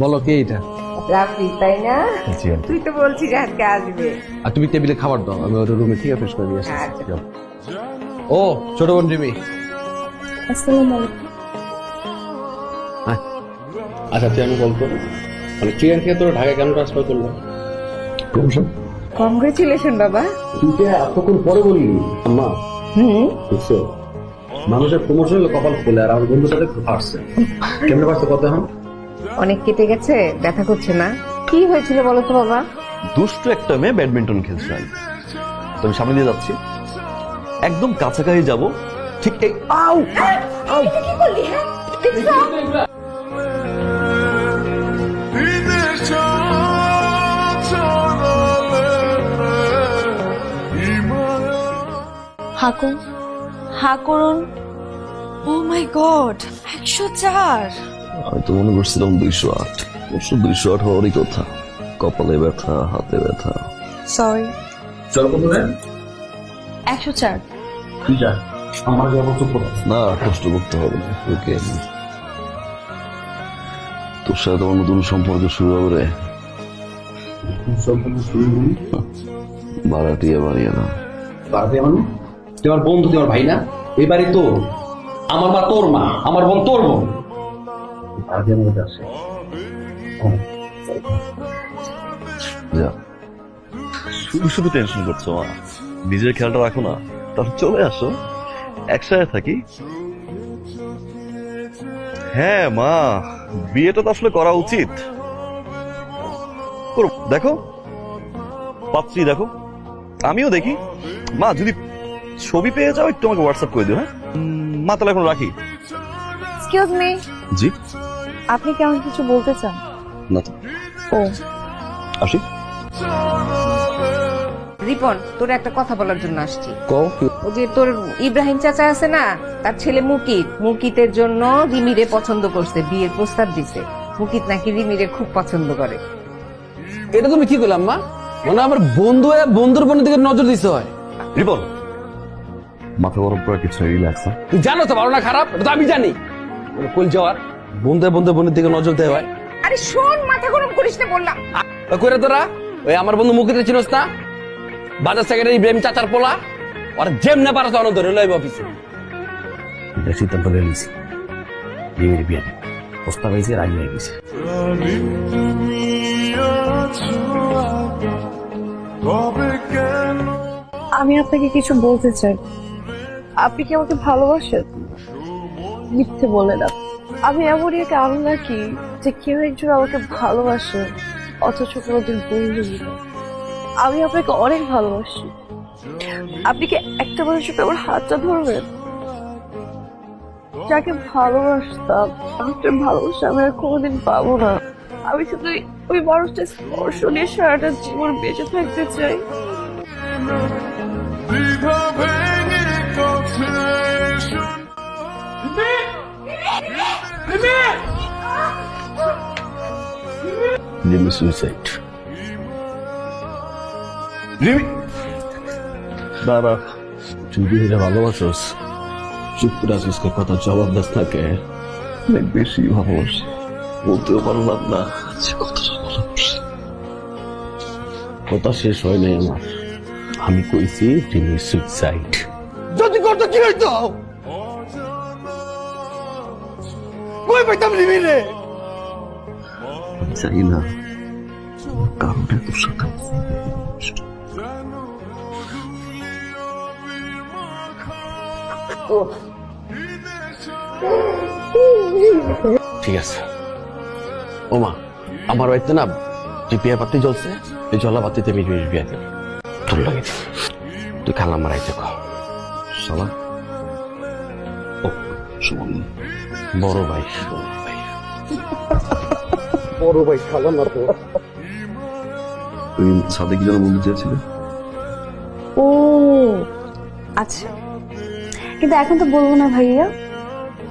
বলো কে এটা? রাফি, তাই না? তুই তো বলছিস আজকে আসবে। আর তুমি টেবিলে খাবার দাও, আমি ওটা রুমে থেকে ফ্রেশ করে দিয়ে আসছি। আচ্ছা। ও ছোট বোন রিমি। আসসালামু আলাইকুম। আচ্ছা তুই আমি বলতো মানে চিকেন খেয়ে তোর ঢাকা কেন ট্রান্সফার করলো? প্রমোশন। কংগ্রেচুলেশন বাবা। তুই কে এতক্ষণ পরে বললি আম্মা? বুঝছো মানুষের প্রমোশন হলে কপাল খোলে, আর আমার বন্ধুর সাথে ফাটছে। কেমনে পারছে কত এখন? অনেক কেটে গেছে, ব্যথা করছে না? কি হয়েছিল বলো তো বাবা? দুষ্ট একটা মেয়ে ব্যাডমিন্টন খেলছিলেন, তো আমি সামনে দিয়ে যাচ্ছি, একদম কাছাকাছি যাব, ঠিক এই আউ আউ কি বললি? হ্যাঁ দেখছো? হাকুন, হা করুন। ও মাই গড, 104। আমি তো মনে করছিলাম 208, অবশ্য 208 হওয়ারই কথা। কপালে ব্যথা, হাতে ব্যথা। সরি। চলো কত দেন? 104। তুই যা, আমার যাবো চুপ করো। না কষ্ট করতে হবে না, ওকে। তোর সাথে তোমার নতুন সম্পর্ক শুরু হবে রে। সম্পূর্ণ শুরু করি। বাড়াটিয়া বাড়িয়ে না। বাড়াতে মানে তুই আমার বন্ধু, তুই আমার ভাই না? এই বাড়ি তোর, আমার মা তোর মা, আমার বোন তোর বোন। বাড়াতে আমার কাছে আসে। যা, শুধু শুধু টেনশন করছো মা, নিজের খেয়ালটা রাখো না। তাহলে চলে আসো, একসাথে থাকি। হ্যাঁ মা, বিয়েটা তো আসলে করা উচিত। দেখো পাত্রী দেখো, আমিও দেখি। মা যদি ছবি পেয়ে যাও একটু আমাকে হোয়াটসঅ্যাপ করে দিও। হ্যাঁ মা, তাহলে এখন রাখি। এক্সকিউজ মি, জি? আপনি কেমন কিছু বলতে চান? না তো, ও আসি। রিপন, তোর একটা কথা বলার জন্য আসছি। কও। ও যে তোর ইব্রাহিম চাচা আছে না, তার ছেলে মুকিত, মুকিতের জন্য রিমিরে পছন্দ করছে, বিয়ের প্রস্তাব দিছে। মুকিত নাকি রিমিরে খুব পছন্দ করে। এটা তুমি কি করলাম মা? মানে আমার বন্ধু বন্ধুর বোনের দিকে নজর দিতে হয়? রিপন, মাথা গরম করে কিছু রিল্যাক্স। তুই জানো তো ভালো না খারাপ, এটা তো আমি জানি। কল যাওয়ার বন্ধুদের বোনের দিকে নজর দেওয়া হয়। আরে শোন, মাথা গরম করিস না বললাম। করে তোরা ওই আমার বন্ধু মুখিতে চিনস না? বাজার সেক্রেটারি ইব্রাহিম চাচার পোলা, ওর জেম না পারছ অনন্ত রেলওয়ে অফিসে। এটা সিদ্ধান্ত নিয়ে নিয়েছি, বিয়ের বিয়ে প্রস্তাব হয়েছে, রাজি হয়ে গেছে। আমি আপনাকে কিছু বলতে চাই। আপনি কি আমাকে ভালোবাসেন? মিথ্যে বলে না। আমি এমনই একটা আনন্দ নাকি যে কেউ একজন আমাকে ভালোবাসে অথচ কোনোদিন বলিনি। আমি আপনাকে অনেক ভালোবাসি। আপনি কি একটা মানুষের আমার হাতটা ধরবেন? যাকে ভালোবাসতাম, আপনার ভালোবাসা আমি আর কোনোদিন পাবো না। আমি শুধু ওই মানুষটা স্পর্শ নিয়ে সারাটা জীবন বেঁচে থাকতে চাই। রিমি সুইসাইড। রিমি দাঁড়া, তুই বিয়েটা ভালোবাসোস, চুপ করে আসিস, কথা জবাব দাস থাকে। অনেক বেশি ভালোবাসি, বলতেও পারলাম না যে কতটা ভালোবাসি। কথা শেষ হয় নাই আমার, আমি কইছি রিমি সুইসাইড। যদি করতো কি হইতো? কই পাইতাম রিমি রে? চাই না কারণে তোর সাথে ঠিক আছে ও মা, আমার বাড়িতে না যে বিয়ে পাতি জ্বলছে, এই জলা পাতিতে আমি বিয়ে দেব। ভালো লাগে, তুই খালা আমার আইতে কহ। শালা ও সুমন, বড় ভাই, বড় ভাই খালা না তো। তুই সাথে কি যেন বলতে চেয়েছিলে? ও আচ্ছা, কিন্তু এখন তো বলবো না ভাইয়া।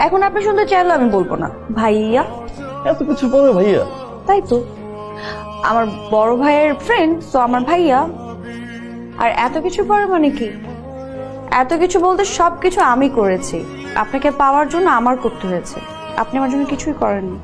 এখন আপনি শুনতে চাইলে আমি বলবো না ভাইয়া। এত কিছু পরে ভাইয়া? তাই তো, আমার বড় ভাইয়ের ফ্রেন্ড তো আমার ভাইয়া। আর এত কিছু পরে মানে কি, এত কিছু বলতে সবকিছু আমি করেছি, আপনাকে পাওয়ার জন্য আমার করতে হয়েছে, আপনি আমার জন্য কিছুই করেননি।